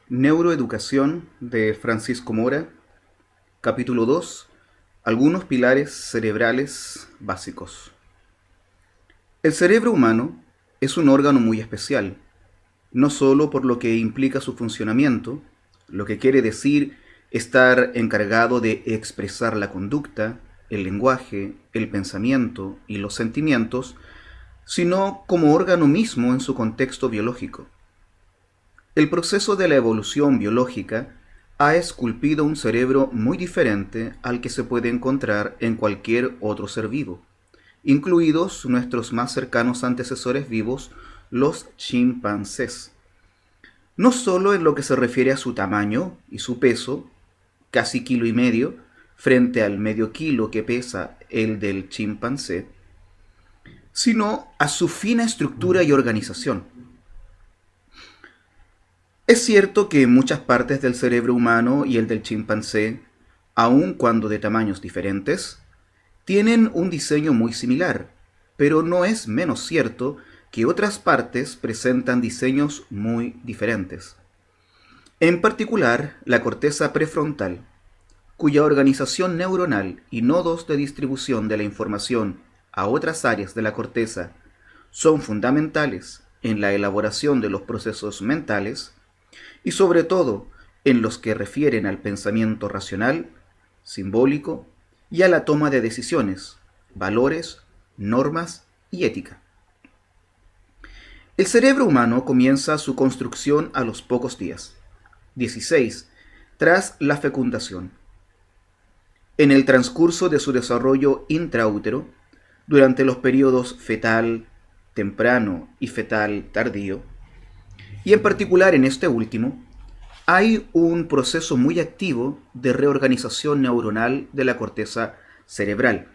Neuroeducación de Francisco Mora, capítulo 2. Algunos pilares cerebrales básicos. El cerebro humano es un órgano muy especial, no solo por lo que implica su funcionamiento, lo que quiere decir estar encargado de expresar la conducta, el lenguaje, el pensamiento y los sentimientos, sino como órgano mismo en su contexto biológico. El proceso de la evolución biológica ha esculpido un cerebro muy diferente al que se puede encontrar en cualquier otro ser vivo, incluidos nuestros más cercanos antecesores vivos, los chimpancés. No solo en lo que se refiere a su tamaño y su peso, casi kilo y medio, frente al medio kilo que pesa el del chimpancé, sino a su fina estructura y organización. Es cierto que muchas partes del cerebro humano y el del chimpancé, aun cuando de tamaños diferentes, tienen un diseño muy similar, pero no es menos cierto que otras partes presentan diseños muy diferentes. En particular, la corteza prefrontal, cuya organización neuronal y nodos de distribución de la información a otras áreas de la corteza son fundamentales en la elaboración de los procesos mentales, y sobre todo en los que refieren al pensamiento racional, simbólico y a la toma de decisiones, valores, normas y ética. El cerebro humano comienza su construcción a los pocos días, 16, tras la fecundación. En el transcurso de su desarrollo intraútero, durante los periodos fetal temprano y fetal tardío, y en particular en este último, hay un proceso muy activo de reorganización neuronal de la corteza cerebral.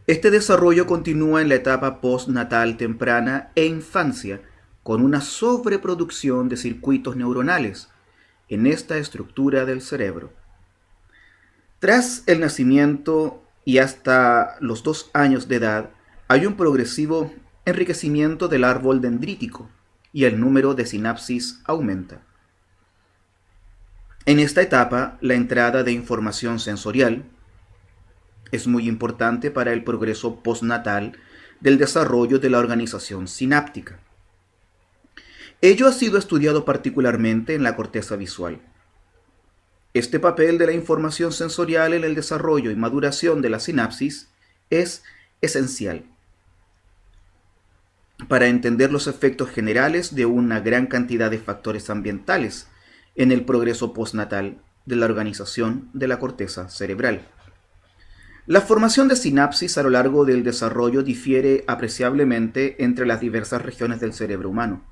Este desarrollo continúa en la etapa postnatal temprana e infancia, con una sobreproducción de circuitos neuronales en esta estructura del cerebro. Tras el nacimiento y hasta los 2 años de edad, hay un progresivo enriquecimiento del árbol dendrítico y el número de sinapsis aumenta. En esta etapa, la entrada de información sensorial es muy importante para el progreso postnatal del desarrollo de la organización sináptica. Ello ha sido estudiado particularmente en la corteza visual. Este papel de la información sensorial en el desarrollo y maduración de la sinapsis es esencial para entender los efectos generales de una gran cantidad de factores ambientales en el progreso postnatal de la organización de la corteza cerebral. La formación de sinapsis a lo largo del desarrollo difiere apreciablemente entre las diversas regiones del cerebro humano.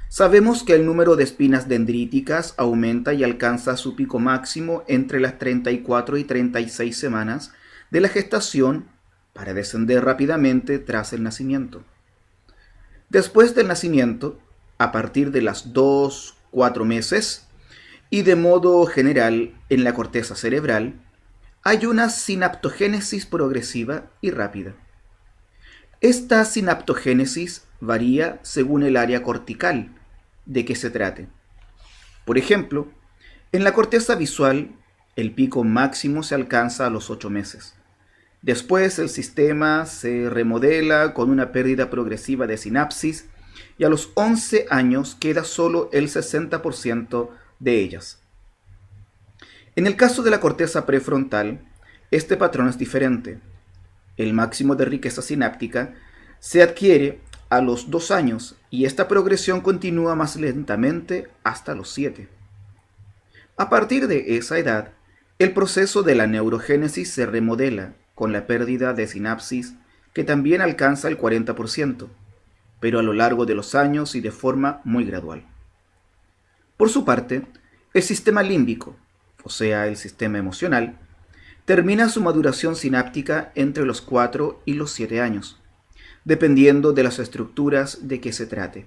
Sabemos que el número de espinas dendríticas aumenta y alcanza su pico máximo entre las 34 y 36 semanas de la gestación para descender rápidamente tras el nacimiento. Después del nacimiento, a partir de las 2-4 meses, y de modo general en la corteza cerebral, hay una sinaptogénesis progresiva y rápida. Esta sinaptogénesis varía según el área cortical de que se trate. Por ejemplo, en la corteza visual, el pico máximo se alcanza a los 8 meses. Después el sistema se remodela con una pérdida progresiva de sinapsis y a los 11 años queda solo el 60% de ellas. En el caso de la corteza prefrontal, este patrón es diferente. El máximo de riqueza sináptica se adquiere a los 2 años y esta progresión continúa más lentamente hasta los 7. A partir de esa edad, el proceso de la neurogénesis se remodela con la pérdida de sinapsis que también alcanza el 40%, pero a lo largo de los años y de forma muy gradual. Por su parte, el sistema límbico, o sea, el sistema emocional, termina su maduración sináptica entre los 4 y los 7 años, dependiendo de las estructuras de que se trate.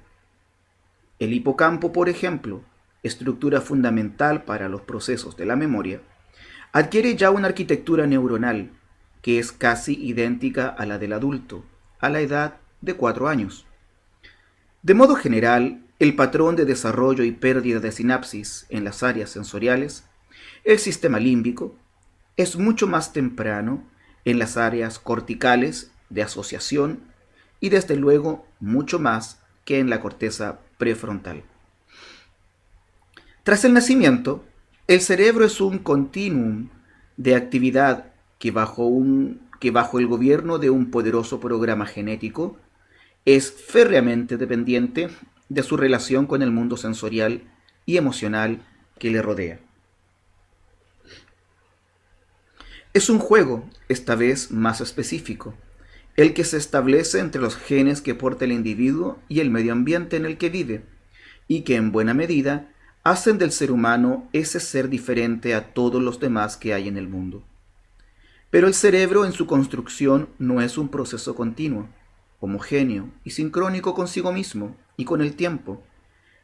El hipocampo, por ejemplo, estructura fundamental para los procesos de la memoria, adquiere ya una arquitectura neuronal que es casi idéntica a la del adulto, a la edad de 4 años. De modo general, el patrón de desarrollo y pérdida de sinapsis en las áreas sensoriales, el sistema límbico es mucho más temprano en las áreas corticales de asociación y desde luego mucho más que en la corteza prefrontal. Tras el nacimiento, el cerebro es un continuum de actividad que bajo el gobierno de un poderoso programa genético es férreamente dependiente de su relación con el mundo sensorial y emocional que le rodea. Es un juego, esta vez más específico, el que se establece entre los genes que porta el individuo y el medio ambiente en el que vive, y que en buena medida hacen del ser humano ese ser diferente a todos los demás que hay en el mundo. Pero el cerebro en su construcción no es un proceso continuo, homogéneo y sincrónico consigo mismo y con el tiempo.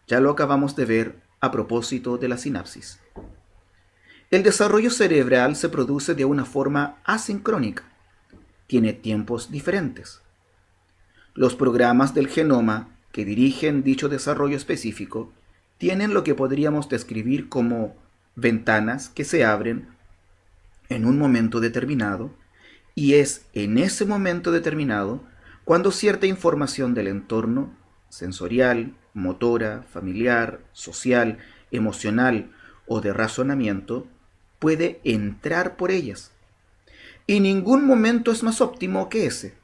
Ya lo acabamos de ver a propósito de la sinapsis. El desarrollo cerebral se produce de una forma asincrónica. Tiene tiempos diferentes. Los programas del genoma que dirigen dicho desarrollo específico tienen lo que podríamos describir como ventanas que se abren en un momento determinado, y es en ese momento determinado cuando cierta información del entorno, sensorial, motora, familiar, social, emocional o de razonamiento, puede entrar por ellas. Y ningún momento es más óptimo que ese,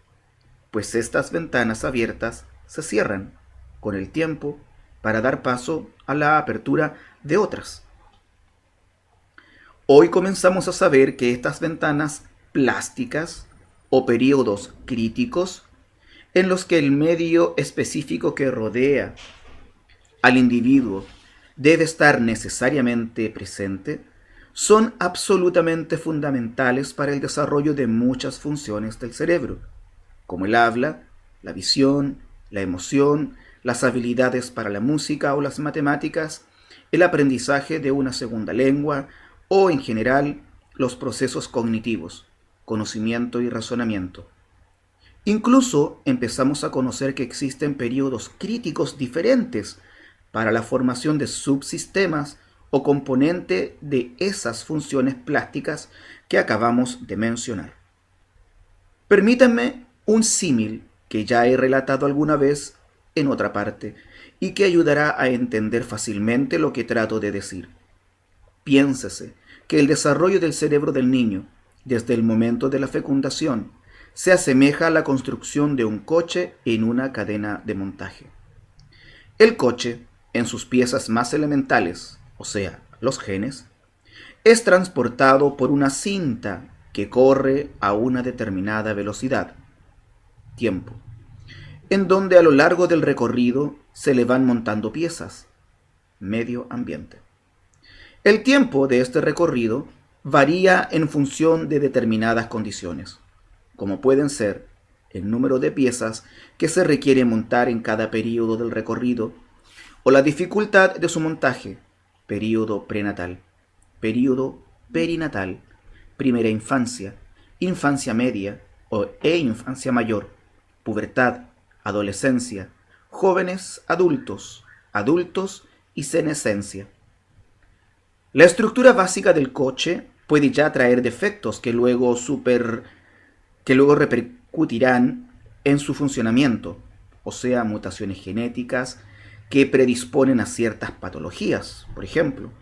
pues estas ventanas abiertas se cierran con el tiempo para dar paso a la apertura de otras. Hoy comenzamos a saber que estas ventanas plásticas o períodos críticos en los que el medio específico que rodea al individuo debe estar necesariamente presente, son absolutamente fundamentales para el desarrollo de muchas funciones del cerebro, como el habla, la visión, la emoción, las habilidades para la música o las matemáticas, el aprendizaje de una segunda lengua o, en general, los procesos cognitivos, conocimiento y razonamiento. Incluso empezamos a conocer que existen periodos críticos diferentes para la formación de subsistemas o componente de esas funciones plásticas que acabamos de mencionar. Permítanme un símil que ya he relatado alguna vez en otra parte y que ayudará a entender fácilmente lo que trato de decir. Piénsese que el desarrollo del cerebro del niño, desde el momento de la fecundación, se asemeja a la construcción de un coche en una cadena de montaje. El coche, en sus piezas más elementales, o sea, los genes, es transportado por una cinta que corre a una determinada velocidad, tiempo, en donde a lo largo del recorrido se le van montando piezas, medio ambiente. El tiempo de este recorrido varía en función de determinadas condiciones, como pueden ser el número de piezas que se requiere montar en cada período del recorrido o la dificultad de su montaje, período prenatal, período perinatal, primera infancia, infancia media e infancia mayor, pubertad, adolescencia, jóvenes adultos, adultos y senescencia. La estructura básica del coche puede ya traer defectos que luego repercutirán en su funcionamiento, o sea, mutaciones genéticas que predisponen a ciertas patologías, por ejemplo.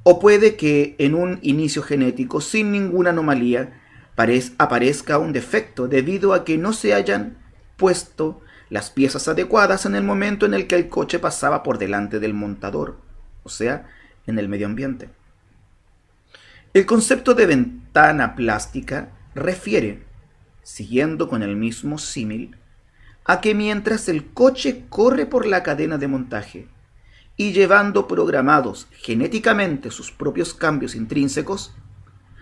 O puede que en un inicio genético sin ninguna anomalía aparezca un defecto debido a que no se hayan puesto las piezas adecuadas en el momento en el que el coche pasaba por delante del montador, o sea, en el medio ambiente. El concepto de ventana plástica refiere, siguiendo con el mismo símil, a que mientras el coche corre por la cadena de montaje y llevando programados genéticamente sus propios cambios intrínsecos,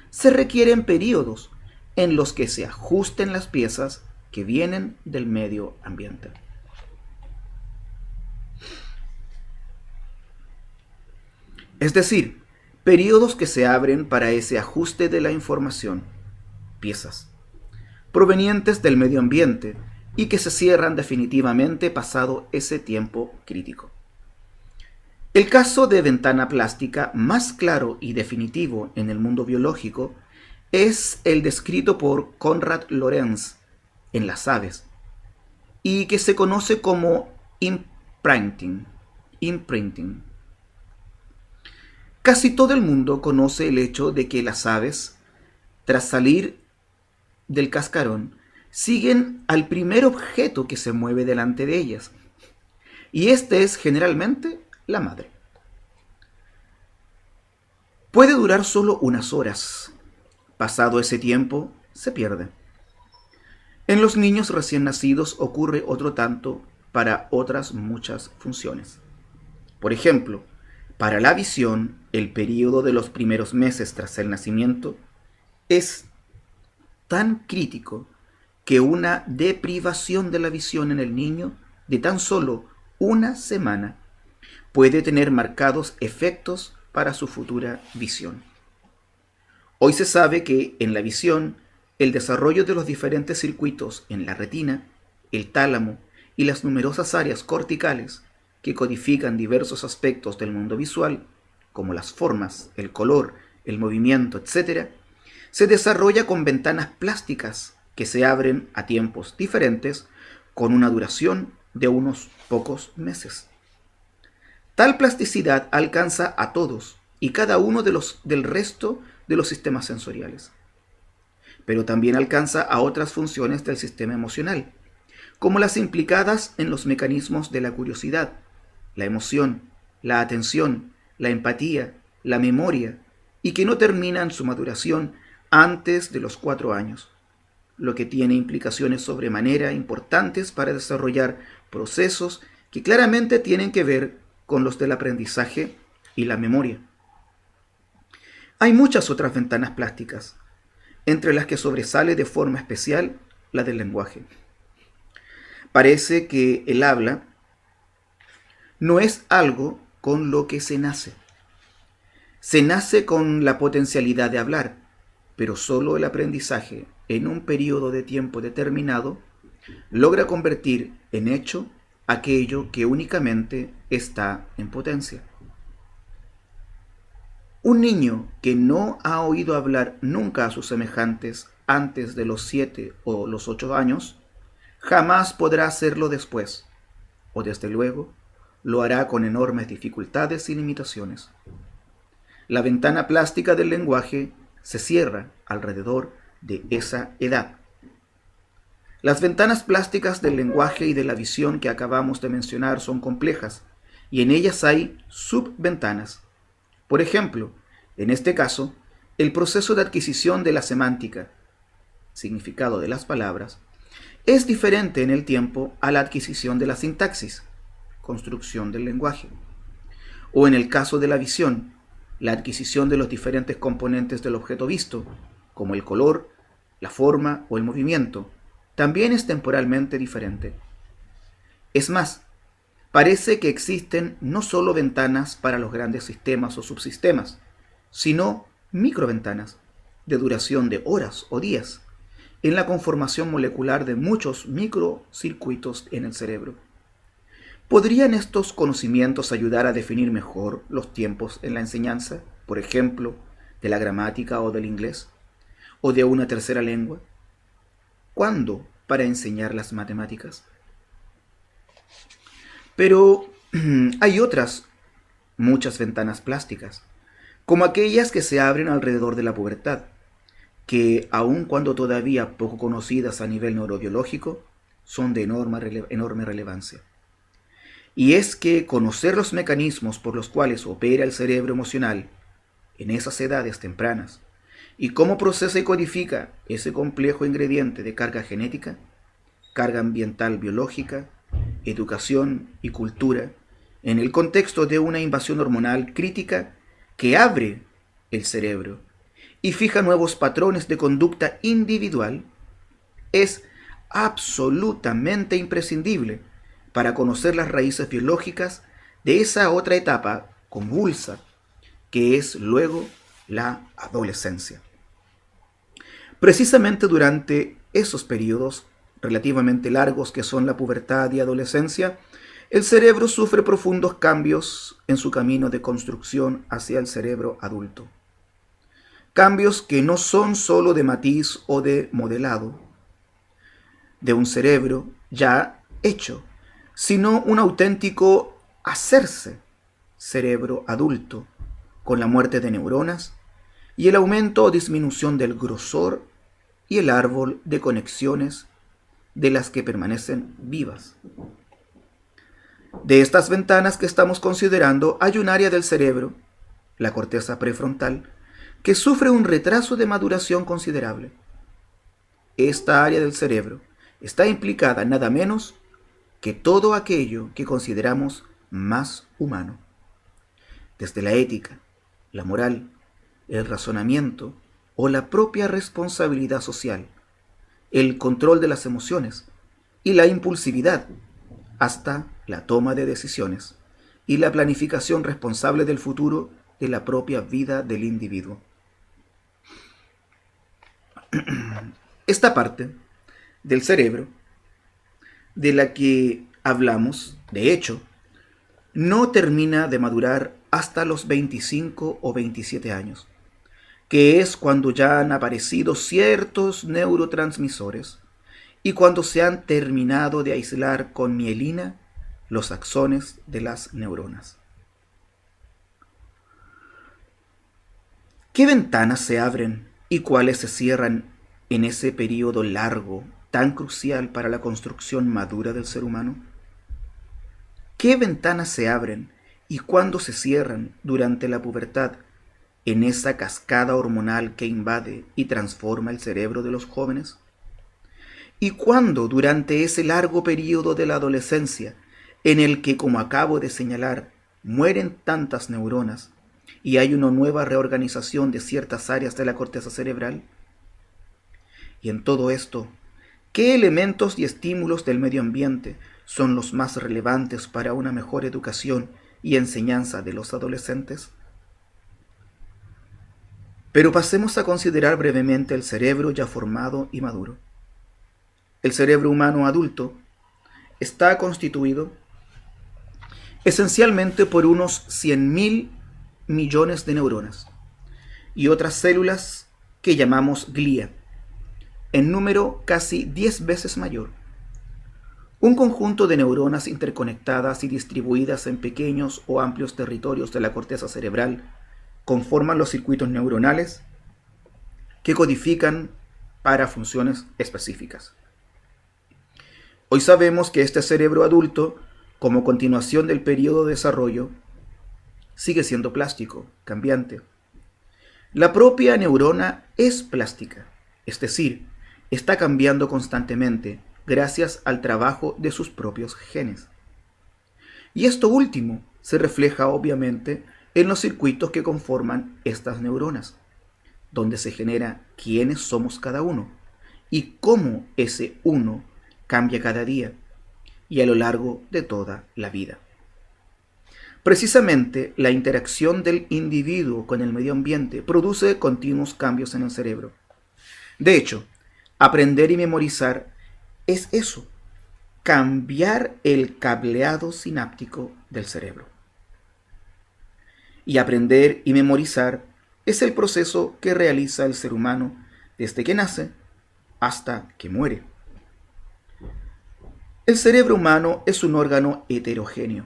se requieren periodos en los que se ajusten las piezas que vienen del medio ambiente. Es decir, periodos que se abren para ese ajuste de la información, piezas, provenientes del medio ambiente, y que se cierran definitivamente pasado ese tiempo crítico. El caso de ventana plástica más claro y definitivo en el mundo biológico es el descrito por Konrad Lorenz en las aves y que se conoce como imprinting. Casi todo el mundo conoce el hecho de que las aves, tras salir del cascarón, siguen al primer objeto que se mueve delante de ellas, y este es generalmente la madre. Puede durar solo unas horas. Pasado ese tiempo, se pierde. En los niños recién nacidos ocurre otro tanto para otras muchas funciones. Por ejemplo, para la visión, el período de los primeros meses tras el nacimiento es tan crítico que una deprivación de la visión en el niño de tan solo una semana puede tener marcados efectos para su futura visión. Hoy se sabe que en la visión, el desarrollo de los diferentes circuitos en la retina, el tálamo y las numerosas áreas corticales que codifican diversos aspectos del mundo visual, como las formas, el color, el movimiento, etc., se desarrolla con ventanas plásticas que se abren a tiempos diferentes con una duración de unos pocos meses. Tal plasticidad alcanza a todos y cada uno del resto de los sistemas sensoriales, pero también alcanza a otras funciones del sistema emocional, como las implicadas en los mecanismos de la curiosidad, la emoción, la atención, la empatía, la memoria, y que no terminan su maduración antes de los 4 años, lo que tiene implicaciones sobremanera importantes para desarrollar procesos que claramente tienen que ver con los del aprendizaje y la memoria. Hay muchas otras ventanas plásticas, entre las que sobresale de forma especial la del lenguaje. Parece que el habla no es algo con lo que se nace. Se nace con la potencialidad de hablar, pero solo el aprendizaje en un periodo de tiempo determinado logra convertir en hecho aquello que únicamente está en potencia. Un niño que no ha oído hablar nunca a sus semejantes antes de los 7 o los 8 años, jamás podrá hacerlo después, o desde luego, lo hará con enormes dificultades y limitaciones. La ventana plástica del lenguaje se cierra alrededor de esa edad. Las ventanas plásticas del lenguaje y de la visión que acabamos de mencionar son complejas, y en ellas hay subventanas. Por ejemplo, en este caso, el proceso de adquisición de la semántica, significado de las palabras, es diferente en el tiempo a la adquisición de la sintaxis, construcción del lenguaje. O en el caso de la visión, la adquisición de los diferentes componentes del objeto visto, como el color, la forma o el movimiento, también es temporalmente diferente. Es más, parece que existen no solo ventanas para los grandes sistemas o subsistemas, sino microventanas, de duración de horas o días, en la conformación molecular de muchos microcircuitos en el cerebro. ¿Podrían estos conocimientos ayudar a definir mejor los tiempos en la enseñanza, por ejemplo, de la gramática o del inglés, o de una tercera lengua? ¿Cuándo para enseñar las matemáticas? Pero hay otras muchas ventanas plásticas, como aquellas que se abren alrededor de la pubertad, que, aun cuando todavía poco conocidas a nivel neurobiológico, son de enorme relevancia. Y es que conocer los mecanismos por los cuales opera el cerebro emocional en esas edades tempranas y cómo procesa y codifica ese complejo ingrediente de carga genética, carga ambiental biológica, educación y cultura, en el contexto de una invasión hormonal crítica que abre el cerebro y fija nuevos patrones de conducta individual, es absolutamente imprescindible para conocer las raíces biológicas de esa otra etapa convulsa que es luego la adolescencia. Precisamente durante esos periodos relativamente largos que son la pubertad y adolescencia, el cerebro sufre profundos cambios en su camino de construcción hacia el cerebro adulto. Cambios que no son sólo de matiz o de modelado de un cerebro ya hecho, sino un auténtico hacerse cerebro adulto, con la muerte de neuronas y el aumento o disminución del grosor y el árbol de conexiones de las que permanecen vivas. De estas ventanas que estamos considerando, hay un área del cerebro, la corteza prefrontal, que sufre un retraso de maduración considerable. Esta área del cerebro está implicada nada menos que todo aquello que consideramos más humano, desde la ética, la moral, el razonamiento o la propia responsabilidad social, el control de las emociones y la impulsividad, hasta la toma de decisiones y la planificación responsable del futuro de la propia vida del individuo. Esta parte del cerebro de la que hablamos, de hecho, no termina de madurar hasta los 25 o 27 años, que es cuando ya han aparecido ciertos neurotransmisores y cuando se han terminado de aislar con mielina los axones de las neuronas. ¿Qué ventanas se abren y cuáles se cierran en ese periodo largo, tan crucial para la construcción madura del ser humano? ¿Qué ventanas se abren y cuándo se cierran durante la pubertad en esa cascada hormonal que invade y transforma el cerebro de los jóvenes? ¿Y cuándo durante ese largo periodo de la adolescencia en el que, como acabo de señalar, mueren tantas neuronas y hay una nueva reorganización de ciertas áreas de la corteza cerebral? Y en todo esto, ¿qué elementos y estímulos del medio ambiente son los más relevantes para una mejor educación y enseñanza de los adolescentes? Pero pasemos a considerar brevemente el cerebro ya formado y maduro. El cerebro humano adulto está constituido esencialmente por unos 100.000 millones de neuronas y otras células que llamamos glía, en número casi 10 veces mayor. Un conjunto de neuronas interconectadas y distribuidas en pequeños o amplios territorios de la corteza cerebral conforman los circuitos neuronales que codifican para funciones específicas. Hoy sabemos que este cerebro adulto, como continuación del periodo de desarrollo, sigue siendo plástico, cambiante. La propia neurona es plástica, es decir, está cambiando constantemente gracias al trabajo de sus propios genes. Y esto último se refleja obviamente en los circuitos que conforman estas neuronas, donde se genera quiénes somos cada uno y cómo ese uno cambia cada día y a lo largo de toda la vida. Precisamente la interacción del individuo con el medio ambiente produce continuos cambios en el cerebro. De hecho, aprender y memorizar es eso, cambiar el cableado sináptico del cerebro. Y aprender y memorizar es el proceso que realiza el ser humano desde que nace hasta que muere. El cerebro humano es un órgano heterogéneo.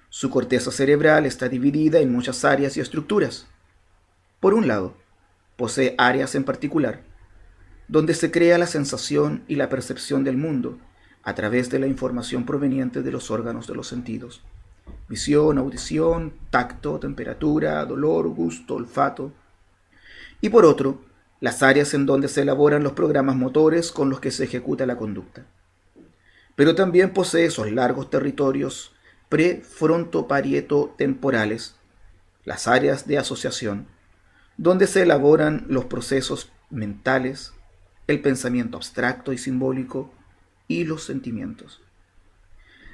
Su corteza cerebral está dividida en muchas áreas y estructuras. Por un lado, posee áreas en particular, donde se crea la sensación y la percepción del mundo a través de la información proveniente de los órganos de los sentidos: visión, audición, tacto, temperatura, dolor, gusto, olfato. Y por otro, las áreas en donde se elaboran los programas motores con los que se ejecuta la conducta. Pero también posee esos largos territorios prefrontoparieto-temporales, las áreas de asociación, donde se elaboran los procesos mentales, el pensamiento abstracto y simbólico y los sentimientos.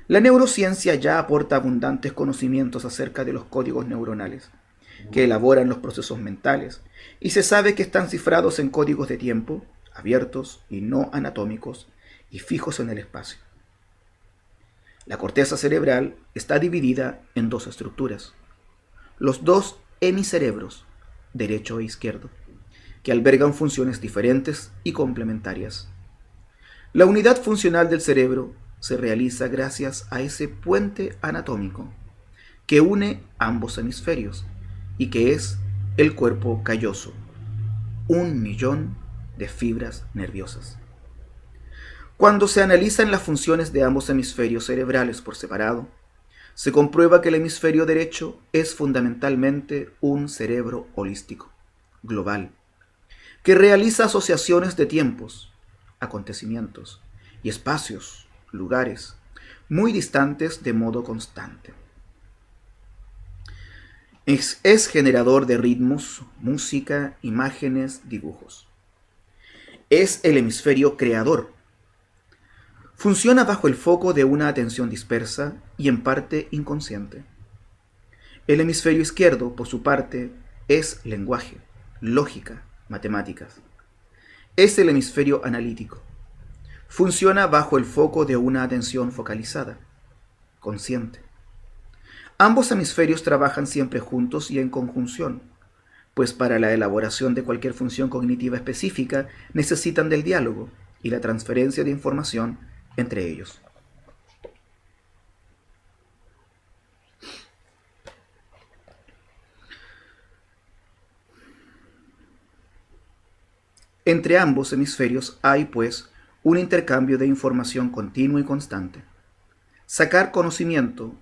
La neurociencia ya aporta abundantes conocimientos acerca de los códigos neuronales que elaboran los procesos mentales, y se sabe que están cifrados en códigos de tiempo, abiertos y no anatómicos, y fijos en el espacio. La corteza cerebral está dividida en dos estructuras, los dos hemicerebros, derecho e izquierdo, que albergan funciones diferentes y complementarias. La unidad funcional del cerebro se realiza gracias a ese puente anatómico que une ambos hemisferios y que es el cuerpo calloso, 1.000.000 de fibras nerviosas. Cuando se analizan las funciones de ambos hemisferios cerebrales por separado, se comprueba que el hemisferio derecho es fundamentalmente un cerebro holístico, global, que realiza asociaciones de tiempos, acontecimientos y espacios, lugares, muy distantes de modo constante. Es generador de ritmos, música, imágenes, dibujos. Es el hemisferio creador. Funciona bajo el foco de una atención dispersa y en parte inconsciente. El hemisferio izquierdo, por su parte, es lenguaje, lógica, matemáticas. Es el hemisferio analítico. Funciona bajo el foco de una atención focalizada, consciente. Ambos hemisferios trabajan siempre juntos y en conjunción, pues para la elaboración de cualquier función cognitiva específica necesitan del diálogo y la transferencia de información entre ellos. Entre ambos hemisferios hay, pues, un intercambio de información continuo y constante. Sacar conocimiento,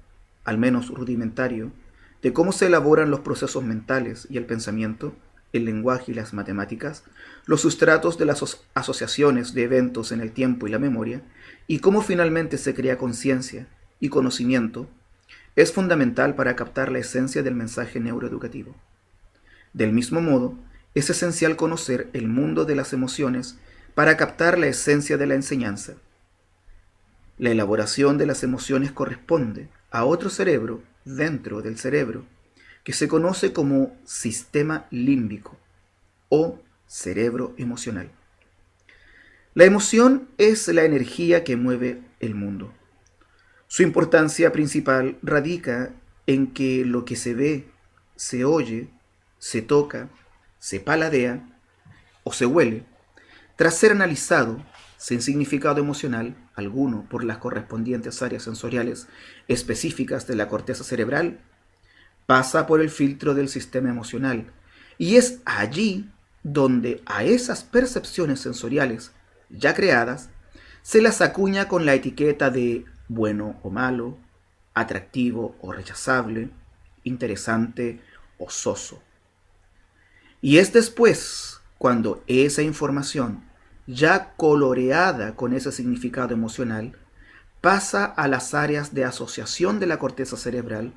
al menos rudimentario, de cómo se elaboran los procesos mentales y el pensamiento, el lenguaje y las matemáticas, los sustratos de las asociaciones de eventos en el tiempo y la memoria, y cómo finalmente se crea conciencia y conocimiento, es fundamental para captar la esencia del mensaje neuroeducativo. Del mismo modo, es esencial conocer el mundo de las emociones para captar la esencia de la enseñanza. La elaboración de las emociones corresponde a otro cerebro dentro del cerebro, que se conoce como sistema límbico o cerebro emocional. La emoción es la energía que mueve el mundo. Su importancia principal radica en que lo que se ve, se oye, se toca, se paladea o se huele, tras ser analizado sin significado emocional alguno por las correspondientes áreas sensoriales específicas de la corteza cerebral, pasa por el filtro del sistema emocional, y es allí donde a esas percepciones sensoriales ya creadas se las acuña con la etiqueta de bueno o malo, atractivo o rechazable, interesante o soso. Y es después cuando esa información, ya coloreada con ese significado emocional, pasa a las áreas de asociación de la corteza cerebral,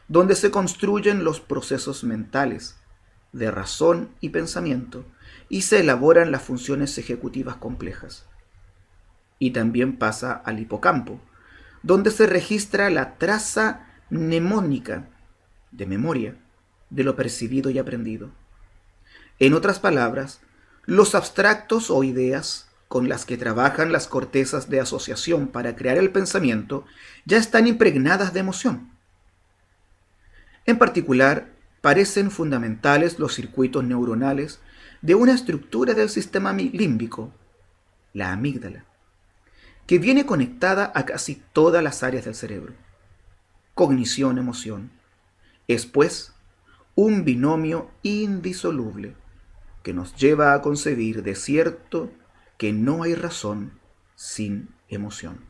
donde se construyen los procesos mentales de razón y pensamiento y se elaboran las funciones ejecutivas complejas. Y también pasa al hipocampo, donde se registra la traza mnemónica de memoria de lo percibido y aprendido. En otras palabras, los abstractos o ideas con las que trabajan las cortezas de asociación para crear el pensamiento ya están impregnadas de emoción. En particular, parecen fundamentales los circuitos neuronales de una estructura del sistema límbico, la amígdala, que viene conectada a casi todas las áreas del cerebro. Cognición-emoción es, pues, un binomio indisoluble que nos lleva a concebir de cierto que no hay razón sin emoción.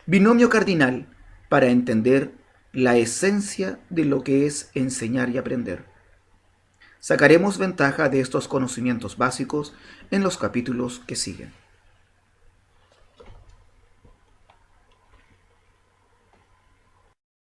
Binomio cardinal para entender la esencia de lo que es enseñar y aprender. Sacaremos ventaja de estos conocimientos básicos en los capítulos que siguen.